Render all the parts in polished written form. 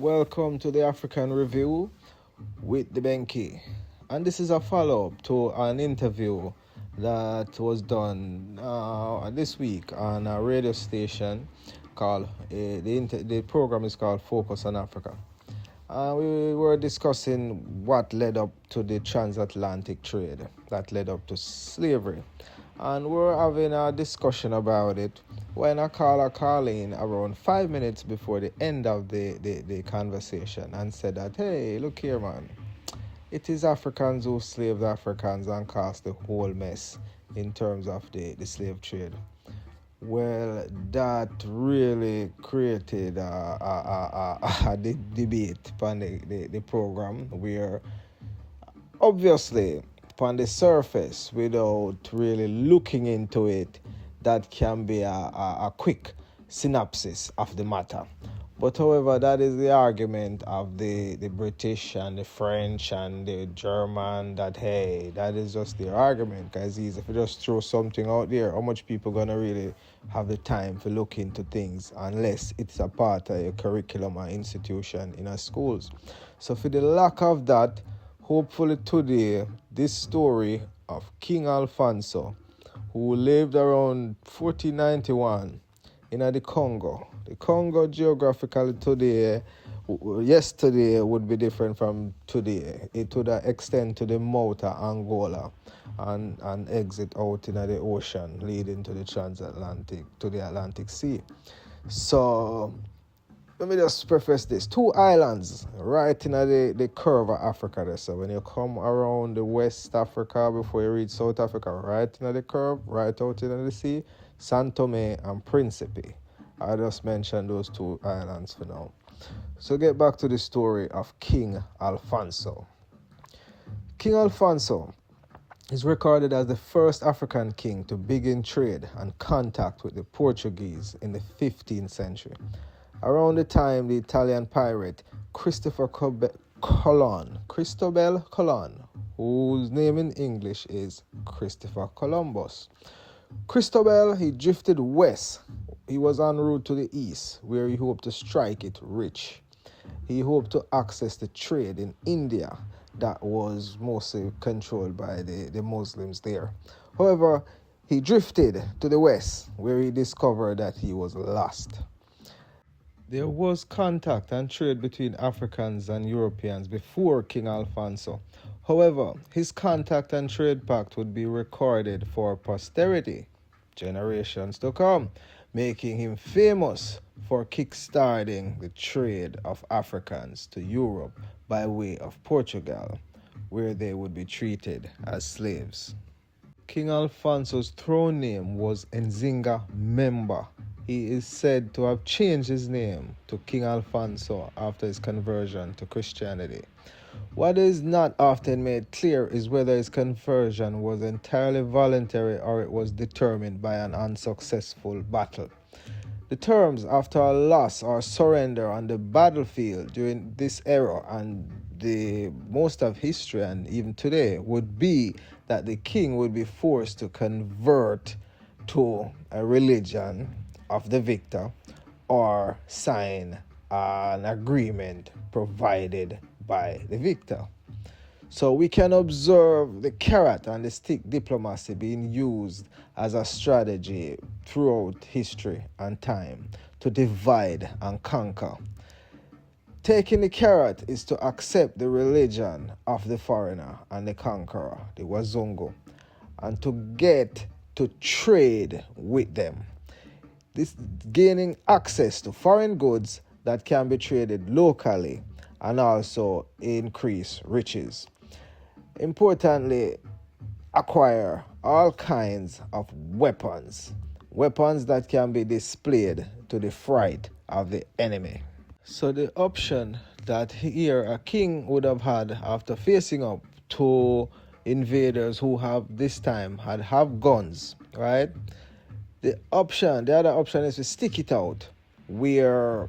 Welcome to the African Review with DeBenki. And this is a follow-up to an interview that was done this week on a radio station called, the program is called Focus on Africa. We were discussing what led up to the transatlantic trade, that led up to slavery. And we're having a discussion about it when I called in around 5 minutes before the end of the conversation and said that, hey, look here, man. It is Africans who slaved Africans and caused the whole mess in terms of the slave trade. Well, that really created a debate upon the program where obviously upon the surface, without really looking into it, that can be a quick synopsis of the matter. But however, that is the argument of the British and the French and the German, that hey, that is just their argument. Because if you just throw something out there, how much people gonna really have the time to look into things unless it's a part of a curriculum or institution in our schools? So for the lack of that, hopefully today, this story of King Alphonso, who lived around 1491 in the Congo. The Congo geographically today, yesterday would be different from today. It would extend to the mouth of Angola and exit out in the ocean leading to the transatlantic, to the Atlantic Sea. So let me just preface this. 2 islands right in the curve of Africa there. So when you come around the West Africa before you reach South Africa, right in the curve, right out in the sea, Saint Tome and Principe. I just mentioned those 2 islands for now. So get back to the story of King Alphonso. King Alphonso is recorded as the first African king to begin trade and contact with the Portuguese in the 15th century. Around the time the Italian pirate Cristobal Colon, whose name in English is Christopher Columbus. Cristobal, he drifted west. He was en route to the east, where he hoped to strike it rich. He hoped to access the trade in India that was mostly controlled by the Muslims there. However, he drifted to the west, where he discovered that he was lost. There was contact and trade between Africans and Europeans before King Alphonso. However, his contact and trade pact would be recorded for posterity, generations to come, making him famous for kickstarting the trade of Africans to Europe by way of Portugal, where they would be treated as slaves. King Alphonso's throne name was Nzinga Memba. He is said to have changed his name to King Alphonso after his conversion to Christianity. What is not often made clear is whether his conversion was entirely voluntary or it was determined by an unsuccessful battle. The terms after a loss or surrender on the battlefield during this era and the most of history and even today would be that the king would be forced to convert to a religion of the victor or sign an agreement provided by the victor. So we can observe the carrot and the stick diplomacy being used as a strategy throughout history and time to divide and conquer. Taking the carrot is to accept the religion of the foreigner and the conqueror, the Wazungu, and to get to trade with them. This gaining access to foreign goods that can be traded locally and also increase riches. Importantly, acquire all kinds of weapons that can be displayed to the fright of the enemy. So the option that here a king would have had after facing up to invaders who have this time have guns, right? The other option is to stick it out, where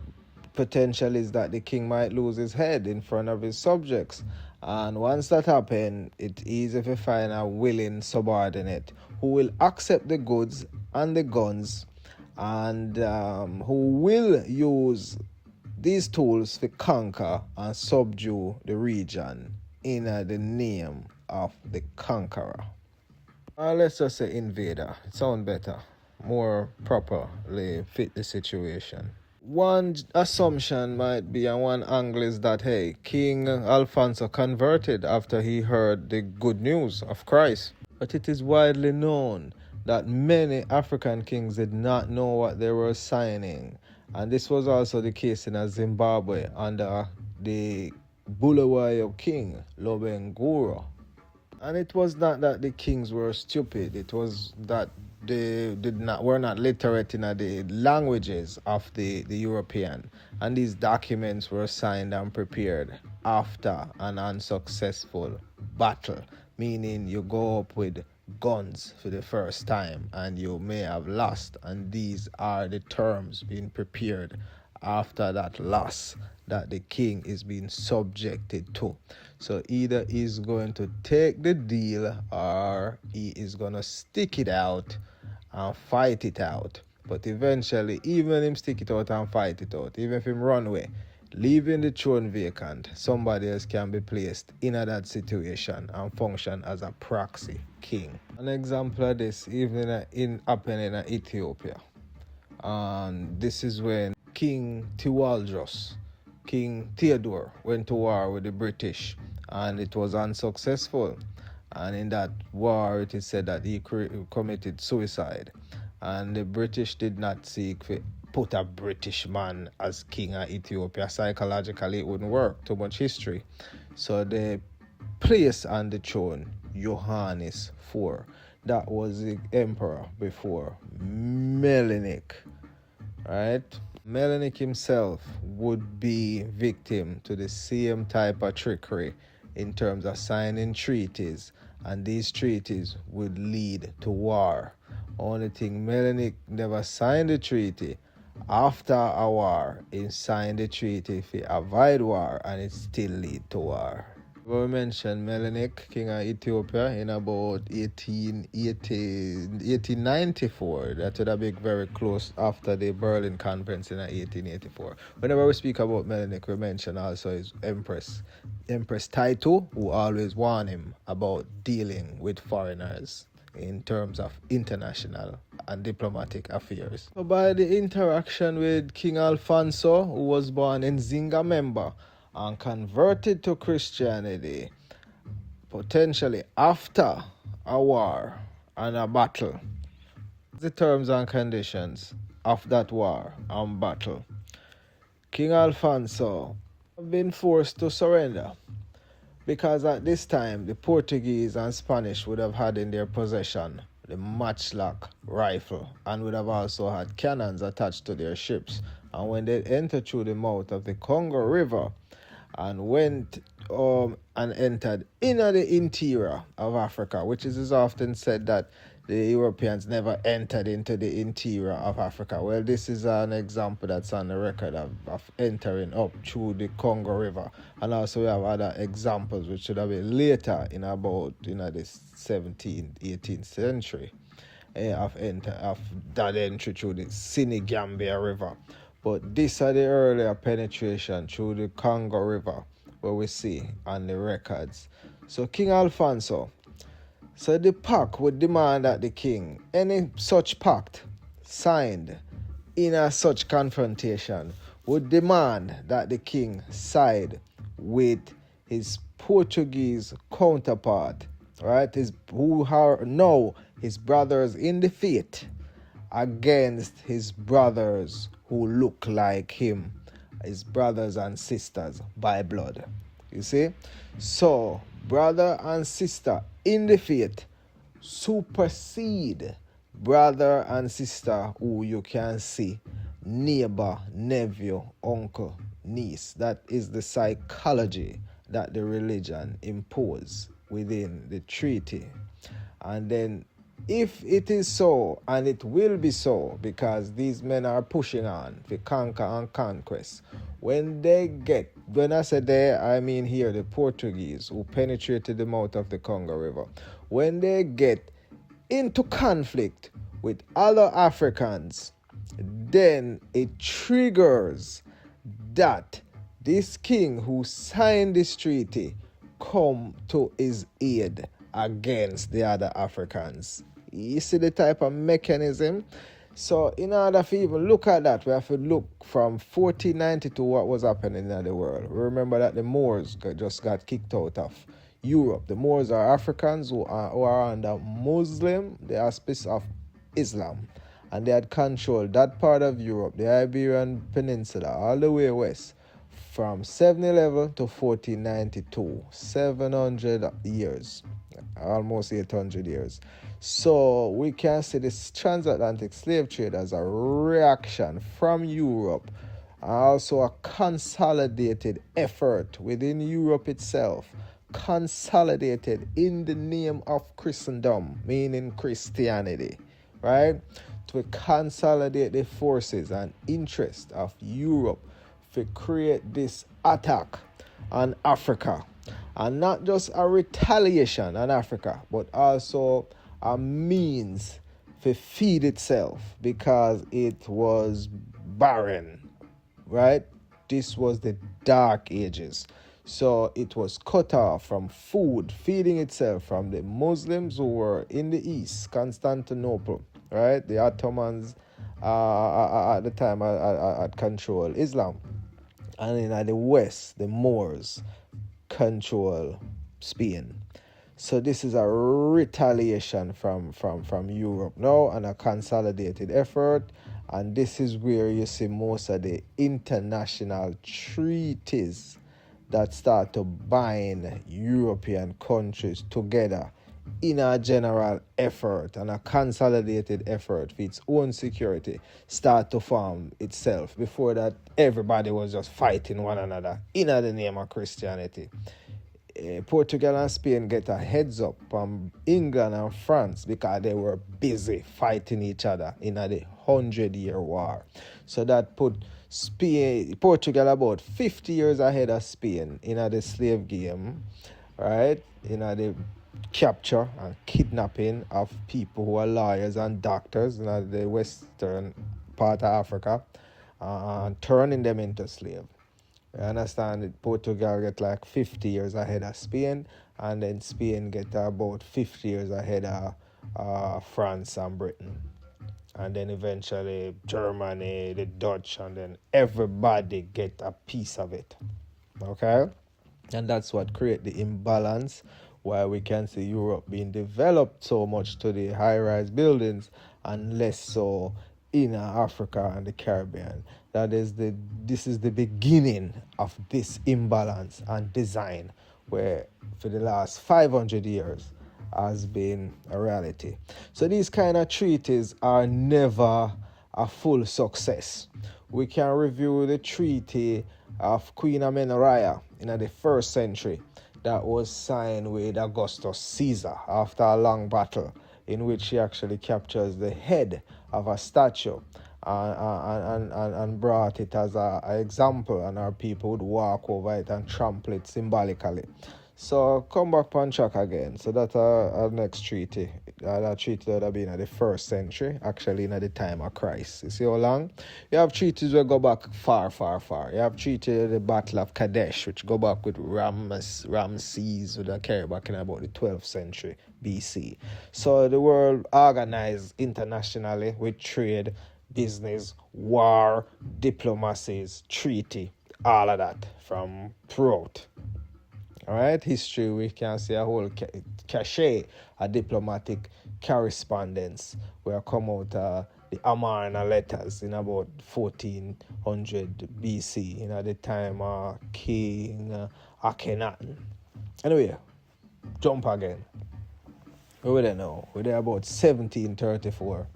potential is that the king might lose his head in front of his subjects. And once that happens, it's easy to find a willing subordinate who will accept the goods and the guns and who will use these tools to conquer and subdue the region in the name of the conqueror. Or let's just say invader. It sounds better, more properly fit the situation. One assumption might be, and one angle is that, hey, King Alphonso converted after he heard the good news of Christ. But it is widely known that many African kings did not know what they were signing. And this was also the case in Zimbabwe under the Bulawayo king, Lobenguro. And it was not that the kings were stupid, it was that they were not literate in the languages of the European. And these documents were signed and prepared after an unsuccessful battle, meaning you go up with guns for the first time and you may have lost, and these are the terms being prepared after that loss that the king is being subjected to. So either he's going to take the deal or he is going to stick it out and fight it out. But eventually, even him stick it out and fight it out, even if him run away, leaving the throne vacant, somebody else can be placed in that situation and function as a proxy king. An example of this even happened in Ethiopia. And this is when King Tiwaldros, King Theodore, went to war with the British, and it was unsuccessful. And in that war, it is said that he committed suicide. And the British did not seek to put a British man as king of Ethiopia. Psychologically, it wouldn't work. Too much history. So they placed on the throne Johannes IV. That was the emperor before Menelik. Right? Menelik himself would be victim to the same type of trickery in terms of signing treaties, and these treaties would lead to war. Only thing, Menelik never signed the treaty. After a war, he signed the treaty to avoid war, and it still lead to war. We mentioned Menelik, king of Ethiopia, in about 1894. That would have been very close after the Berlin Conference in 1884. Whenever we speak about Menelik, we mention also his Empress Taito, who always warned him about dealing with foreigners in terms of international and diplomatic affairs. So by the interaction with King Alphonso, who was born in Zingamemba and converted to Christianity, potentially after a war and a battle, the terms and conditions of that war and battle, King Alphonso have been forced to surrender, because at this time the Portuguese and Spanish would have had in their possession the matchlock rifle and would have also had cannons attached to their ships. And when they entered through the mouth of the Congo River and went and entered in the interior of Africa, which is often said that the Europeans never entered into the interior of Africa. Well, this is an example that's on the record of entering up through the Congo River. And also we have other examples which should have been later in about the 17th, 18th century of that entry through the Senegambia River. But these are the earlier penetration through the Congo River where we see on the records. So King Alphonso, so the pact would demand that the king, any such pact signed in a such confrontation, would demand that the king side with his Portuguese counterpart, right? Who are now his brothers in the faith, against his brothers who look like him, his brothers and sisters by blood. You see? So, brother and sister in the faith supersede brother and sister who you can see, neighbor, nephew, uncle, niece. That is the psychology that the religion imposes within the treaty. And then if it is so, and it will be so, because these men are pushing on to conquer and conquest, when I say they, I mean here the Portuguese who penetrated the mouth of the Congo River, when they get into conflict with other Africans, then it triggers that this king who signed this treaty come to his aid against the other Africans. You see the type of mechanism? So in order to even look at that, we have to look from 1490 to what was happening in the world. Remember that the Moors just got kicked out of Europe. The Moors are Africans who are under Muslim, the auspice of Islam. And they had controlled that part of Europe, the Iberian Peninsula, all the way west, from 711 to 1492. 700 years, almost 800 years. So we can see this transatlantic slave trade as a reaction from Europe, and also a consolidated effort within Europe itself, consolidated in the name of Christendom, meaning Christianity, right? To consolidate the forces and interest of Europe to create this attack on Africa. And not just a retaliation on Africa, but also a means to feed itself because it was barren, right? This was the Dark Ages. So it was cut off from food, feeding itself from the Muslims who were in the east, Constantinople, right? The Ottomans at the time had control Islam. And in the west, the Moors control Spain. So this is a retaliation from Europe now and a consolidated effort. And this is where you see most of the international treaties that start to bind European countries together in a general effort and a consolidated effort for its own security start to form itself. Before that, everybody was just fighting one another in the name of Christianity. Portugal and Spain get a heads up from England and France because they were busy fighting each other in the 100-Year War. So that put Portugal about 50 years ahead of Spain in the slave game, right? In the capture and kidnapping of people who are lawyers and doctors in the western part of Africa and turning them into slaves. You understand that Portugal get like 50 years ahead of Spain, and then Spain get about 50 years ahead of France and Britain. And then eventually Germany, the Dutch, and then everybody get a piece of it. Okay? And that's what create the imbalance why we can see Europe being developed so much to the high-rise buildings and less so in Africa and the Caribbean. This is the beginning of this imbalance and design where for the last 500 years has been a reality. So these kind of treaties are never a full success. We can review the treaty of Queen Amenorrhoea in the 1st century that was signed with Augustus Caesar after a long battle in which he actually captures the head of a statue and brought it as an example, and our people would walk over it and trample it symbolically. So come back on track again. So that's our next treaty. That treaty would have been in the 1st century, actually in the time of Christ. You see how long? You have treaties that go back far, far, far. You have treaty the Battle of Kadesh, which go back with Ramses, that carry back in about the 12th century BC. So the world organized internationally with trade, business, war, diplomacies, treaty, all of that from throughout. All right, history, we can see a whole cachet of diplomatic correspondence where come out the Amarna letters in about 1400 BC, at the time of King Akhenaten. Anyway, jump again. Where we there now? We're there about 1734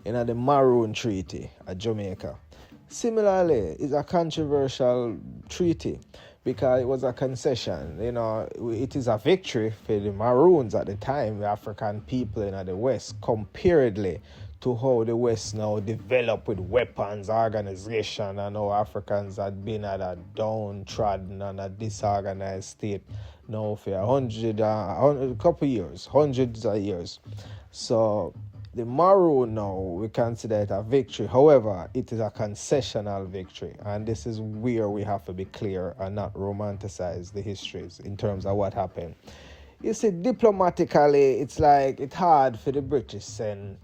in the Maroon Treaty at Jamaica. Similarly, it's a controversial treaty because it was a concession. It is a victory for the Maroons at the time, the African people in the West, comparedly to how the West now developed with weapons, organization, and how Africans had been at a downtrodden and a disorganized state now for a couple years, hundreds of years. So The Maroon now, we consider it a victory. However, it is a concessional victory. And this is where we have to be clear and not romanticize the histories in terms of what happened. You see, diplomatically, it's hard for the British send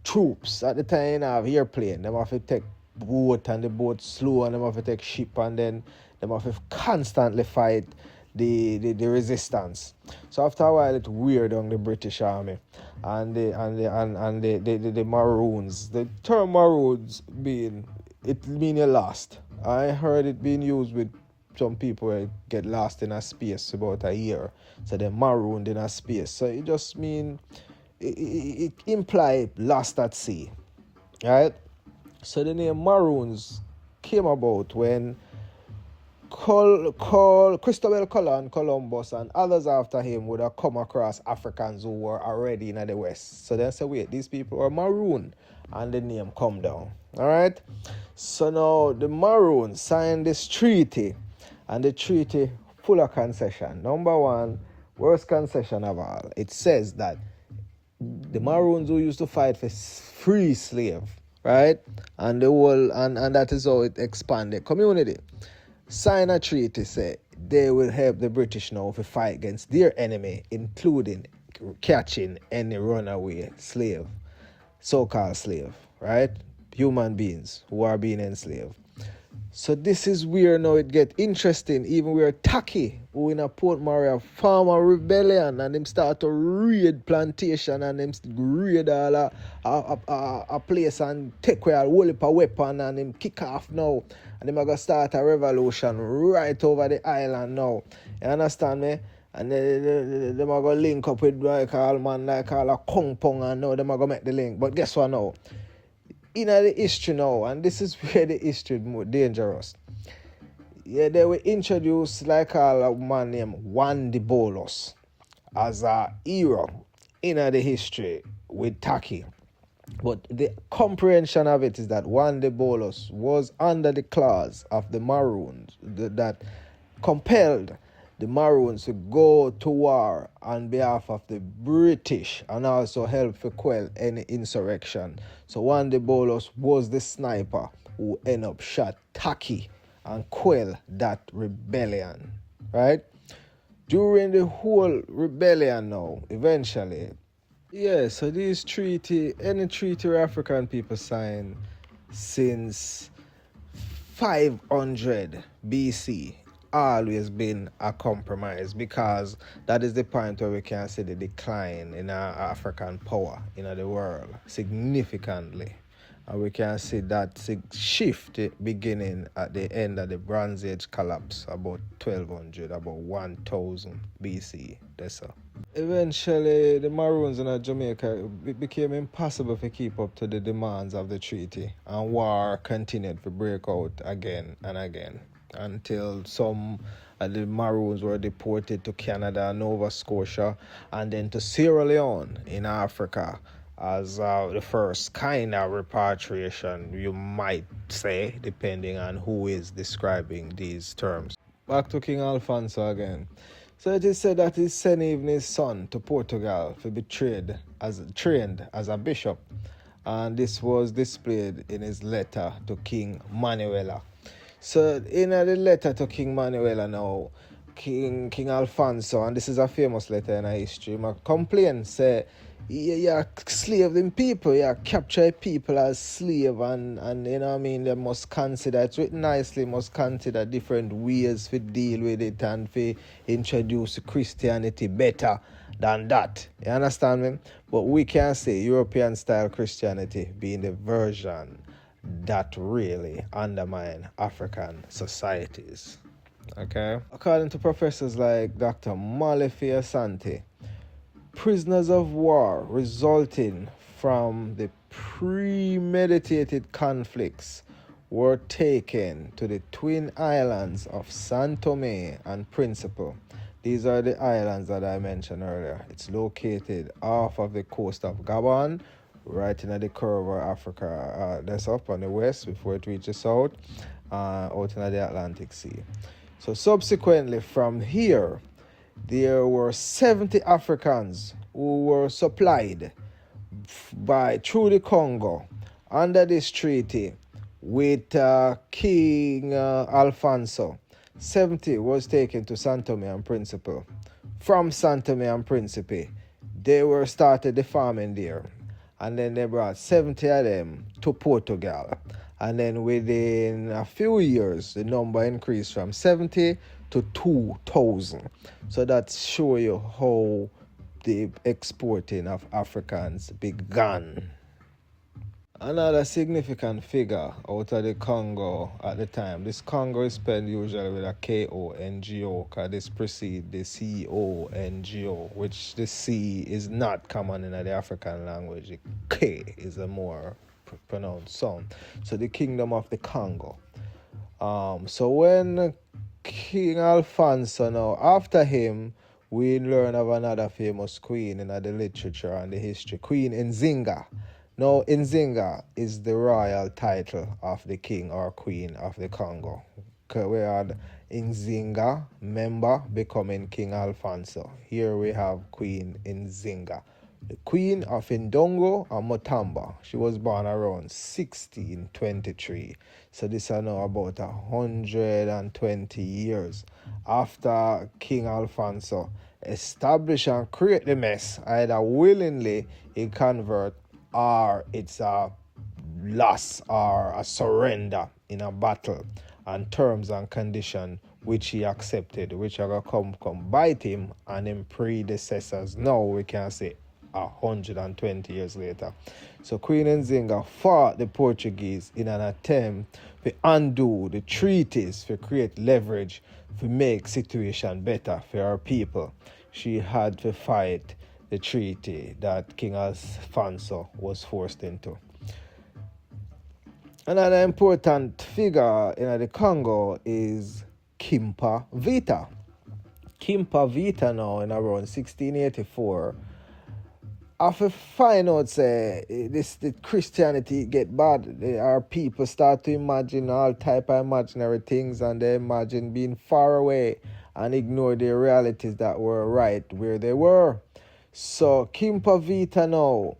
troops. At the time, you have airplane. They have to take boat and the boat slow, and they have to take ship, and then they have to constantly fight the resistance. So after a while, it weird on the British Army and the Maroons. The term Maroons mean you lost. I heard it being used with some people who get lost in a space about a year, so they're marooned in a space. So it just mean it imply lost at sea, right? So the name Maroons came about when Christopher Columbus and others after him would have come across Africans who were already in the West. So they say, wait, these people are maroon, and the name come down. All right. So now the Maroons signed this treaty, and the treaty full of concession. Number one, worst concession of all. It says that the Maroons who used to fight for free slave, right, and the whole and that is how it expanded community. Sign a treaty, say they will help the British now to fight against their enemy, including catching any runaway slave, so-called slave, right? Human beings who are being enslaved. So this is where now it get interesting. Even where Taki, who in a Port Maria form a rebellion, and them start to raid plantation, and them raid all a place and take away a whole heap of weapon, and them kick off now. And them are going to start a revolution right over the island now. You understand me? And them are going to link up with like all a Kong Pong, and now them are going to make the link. But guess what now? In the history now, and this is where the history is more dangerous. Yeah, they were introduced like a man named Juan de Bolos as a hero in the history with Taki. But the comprehension of it is that Juan de Bolos was under the clause of the Maroons that compelled the Maroons to go to war on behalf of the British and also help to quell any insurrection. So Juan de Bolos was the sniper who ended up shot Taki and quell that rebellion, right? During the whole rebellion now, eventually, so any treaty African people signed since 500 BC always been a compromise, because that is the point where we can see the decline in our African power in the world significantly. And we can see that shift beginning at the end of the Bronze Age collapse about 1200, about 1000 BC. That's all. Eventually, the Maroons in Jamaica, it became impossible to keep up to the demands of the treaty, and war continued to break out again and again, until some of the Maroons were deported to Canada, Nova Scotia, and then to Sierra Leone in Africa as the first kind of repatriation, you might say, depending on who is describing these terms. Back to King Alphonso again. So it is said that he sent even his son to Portugal to be trained as a bishop, and this was displayed in his letter to King Manuela. So in the letter to King Manuela now, King Alphonso, and this is a famous letter in history, he complain, say, you slave them people, you capture people as slave, and you know what I mean, they must consider, it's written nicely, must consider different ways to deal with it and to introduce Christianity better than that. You understand me? But we can say European style Christianity being the version that really undermine African societies. Okay? According to professors like Dr. Malefi Asante, prisoners of war resulting from the premeditated conflicts were taken to the twin islands of San Tome and Principe. These are the islands that I mentioned earlier. It's located off of the coast of Gabon, right in the curve of Africa. That's up on the west before it reaches south, out in the Atlantic Sea. So subsequently from here, there were 70 Africans who were supplied through the Congo under this treaty with King Alphonso. 70 was taken to Saint Tome and Principe. From Saint Tome and Principe, they were started the farming there, and then they brought 70 of them to Portugal, and then within a few years the number increased from 70 to 2,000. So that show you how the exporting of Africans began. Another significant figure out of the Congo at the time, this Congo is spelled usually with a K-O-N-G-O, because this precedes the C-O-N-G-O, which the C is not common in the African language. The K is a more pronounced sound. So the Kingdom of the Congo. So when King Alphonso now, after him, we learn of another famous queen in the literature and the history, Queen Nzinga. Now, Nzinga is the royal title of the king or queen of the Congo. We had Nzinga, member, becoming King Alphonso. Here we have Queen Nzinga, the queen of Ndongo and Mutamba. She was born around 1623. So this is now about 120 years after King Alphonso established and create the mess. Either willingly he convert, or it's a loss or a surrender in a battle, and terms and conditions which he accepted, which are going to come bite him and him predecessors. Now we can say 120 years later. So Queen Nzinga fought the Portuguese in an attempt to undo the treaties, to create leverage, to make situation better for our people. She had to fight the treaty that King Alphonso was forced into. Another important figure in the Congo is Kimpa Vita. Kimpa Vita now in around 1684. After find out say the Christianity get bad, our people start to imagine all type of imaginary things, and they imagine being far away and ignore the realities that were right where they were. So Kimpa Vita now,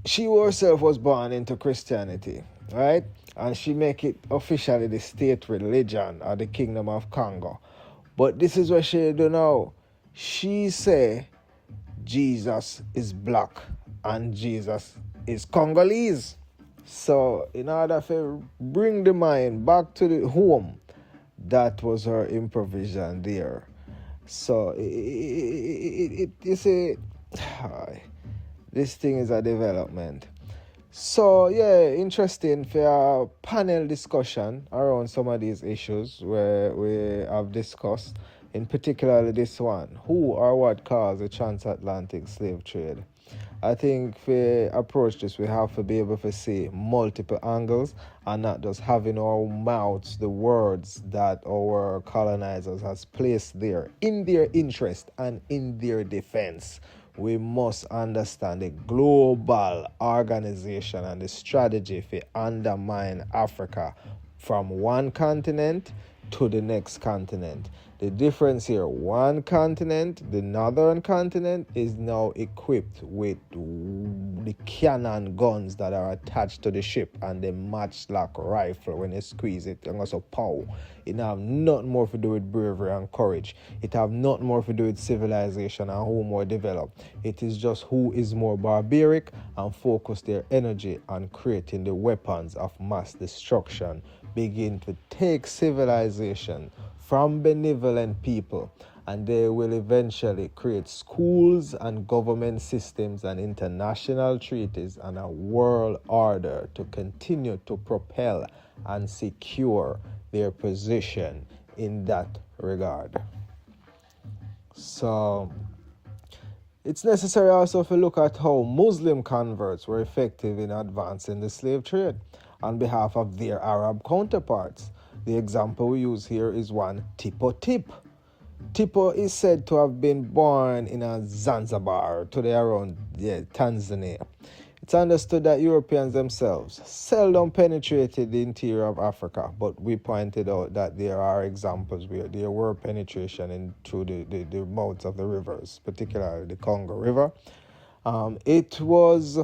she herself was born into Christianity, right? And she make it officially the state religion of the Kingdom of Congo. But this is what she do now. She say Jesus is black and Jesus is Congolese. So in order to bring the mind back to the home, that was her improvisation there. So you see, this thing is a development. So yeah, interesting for a panel discussion around some of these issues where we have discussed, in particular this one, who or what caused the transatlantic slave trade. I think for approach this, we have to be able to see multiple angles and not just having our mouths the words that our colonizers has placed there in their interest and in their defense. We must understand the global organization and the strategy to undermine Africa from one continent to the next continent. The difference here, one continent, the northern continent, is now equipped with the cannon guns that are attached to the ship and the matchlock rifle. When you squeeze it, and also pow. It have nothing more to do with bravery and courage. It have nothing more to do with civilization and who more developed. It is just who is more barbaric and focus their energy on creating the weapons of mass destruction, begin to take civilization from benevolent people, and they will eventually create schools and government systems and international treaties and a world order to continue to propel and secure their position in that regard. So it's necessary also to look at how Muslim converts were effective in advancing the slave trade on behalf of their Arab counterparts. The example we use here is one Tipo Tip. Tipo is said to have been born in a Zanzibar, today around Tanzania. It's understood that Europeans themselves seldom penetrated the interior of Africa, but we pointed out that there are examples where there were penetration through the mouths of the rivers, particularly the Congo River. It was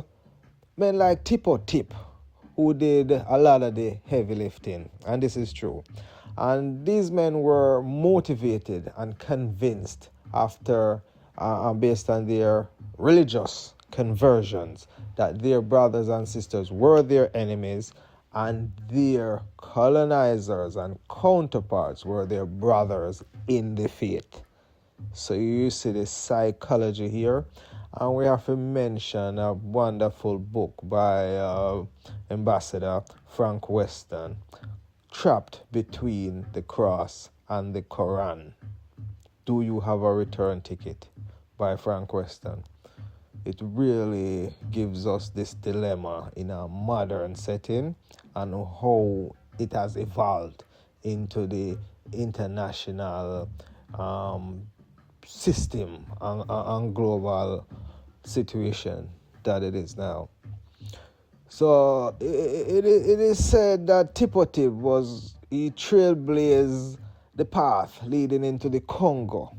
men like Tipo Tip who did a lot of the heavy lifting, and this is true. And these men were motivated and convinced after, based on their religious conversions, that their brothers and sisters were their enemies and their colonizers and counterparts were their brothers in the faith. So you see the psychology here. And we have to mention a wonderful book by Ambassador Frank Weston, Trapped Between the Cross and the Quran. Do You Have a Return Ticket? By Frank Weston. It really gives us this dilemma in a modern setting and how it has evolved into the international system and global situation that it is now. So it is said that Tipotip he trailblazed the path leading into the Congo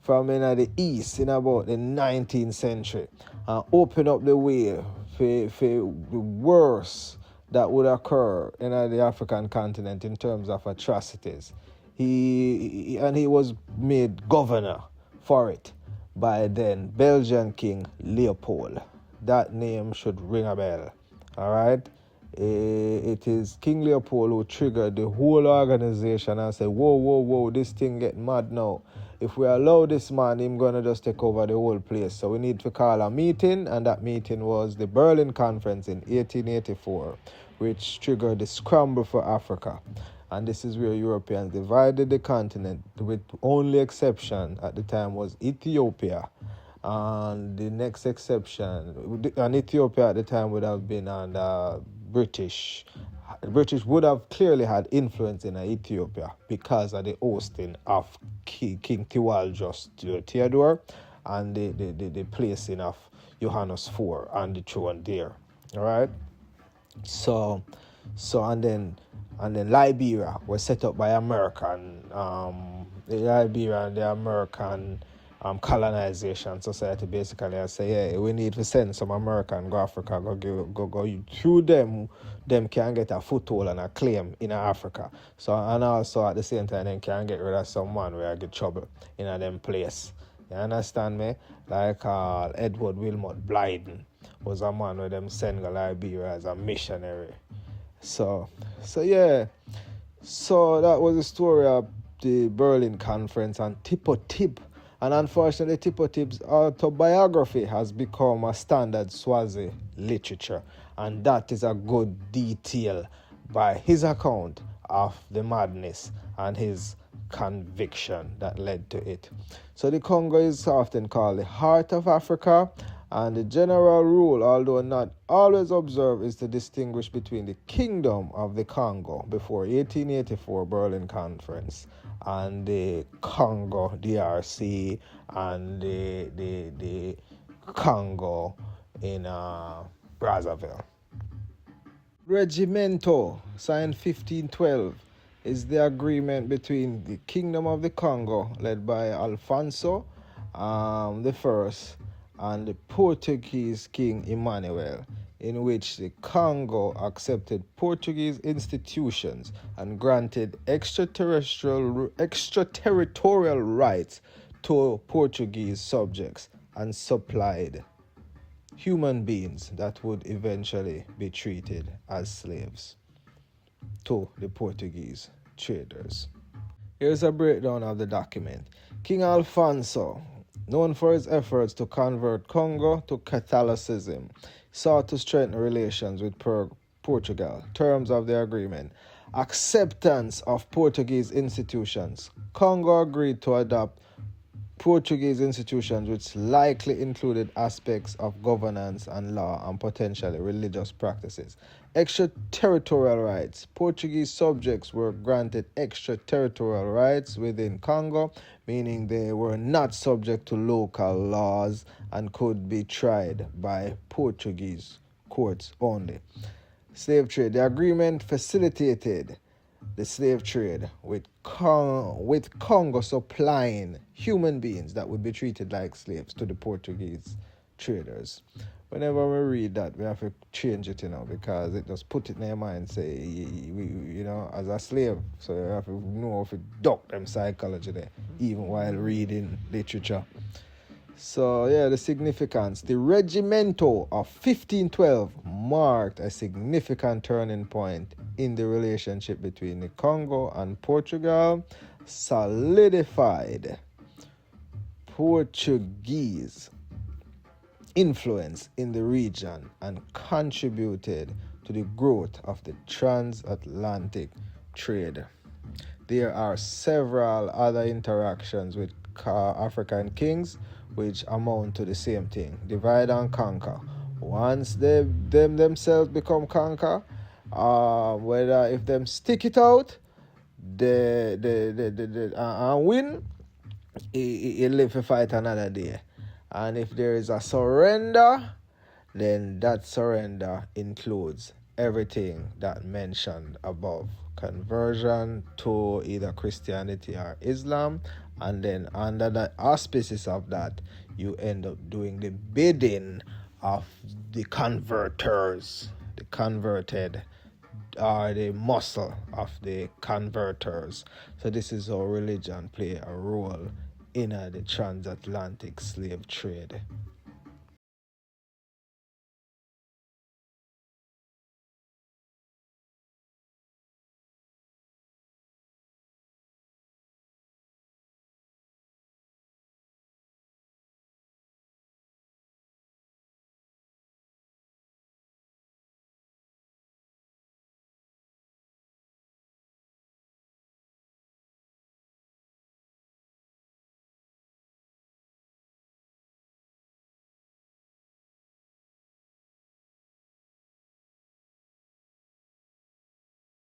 from the east in about the 19th century and open up the way for the worst that would occur in the African continent in terms of atrocities. He was made governor for it by then Belgian King Leopold. That name should ring a bell. All right? It is King Leopold who triggered the whole organization and said, whoa, this thing get mad now. If we allow this man, he's going to just take over the whole place. So we need to call a meeting, and that meeting was the Berlin Conference in 1884, which triggered the scramble for Africa. And this is where Europeans divided the continent, with only exception at the time was Ethiopia. And the next exception, and Ethiopia at the time would have been under British. The British would have clearly had influence in Ethiopia because of the hosting of King Tiwalju's Theodore and the placing of Johannes IV on the throne there. All right. So and then Liberia was set up by American, the Liberia and the American colonization society basically. I say, hey, we need to send some American go Africa, go through them can get a foothold and a claim in Africa. So and also at the same time then can get rid of someone where I get trouble in a them place. You understand me? Like Edward Wilmot Blyden was a man where them send to Liberia as a missionary. So yeah. So that was the story of the Berlin Conference and Tipotip. And unfortunately, Tipotip's autobiography has become a standard Swazi literature. And that is a good detail by his account of the madness and his conviction that led to it. So the Congo is often called the heart of Africa. And the general rule, although not always observed, is to distinguish between the Kingdom of the Congo before 1884 Berlin Conference and the Congo DRC and the Congo in Brazzaville. Regimento, signed 1512, is the agreement between the Kingdom of the Congo, led by Alphonso the First, and the Portuguese King Emmanuel, in which the Congo accepted Portuguese institutions and granted extraterritorial rights to Portuguese subjects and supplied human beings that would eventually be treated as slaves to the Portuguese traders. Here's a breakdown of the document. King Alphonso, known for his efforts to convert Congo to Catholicism, sought to strengthen relations with Portugal. Terms of the agreement: acceptance of Portuguese institutions. Congo agreed to adopt Portuguese institutions which likely included aspects of governance and law and potentially religious practices. Extraterritorial rights. Portuguese subjects were granted extraterritorial rights within Congo, meaning they were not subject to local laws and could be tried by Portuguese courts only. Slave trade. The agreement facilitated the slave trade with Congo supplying human beings that would be treated like slaves to the Portuguese traders. Whenever we read that, we have to change it, because it just put it in your mind, say, as a slave. So you have to know if it duck them psychology there, even while reading literature. So, the significance. The Regimento of 1512 marked a significant turning point in the relationship between the Congo and Portugal, solidified Portuguese influence in the region, and contributed to the growth of the transatlantic trade. There are several other interactions with African kings which amount to the same thing: divide and conquer. Once they themselves become conquer, whether if them stick it out, and win, it live to fight another day. And if there is a surrender, then that surrender includes everything that mentioned above. Conversion to either Christianity or Islam, and then under the auspices of that, you end up doing the bidding of the converters, the converted, or the muscle of the converters. So this is how religion play a role in the transatlantic slave trade.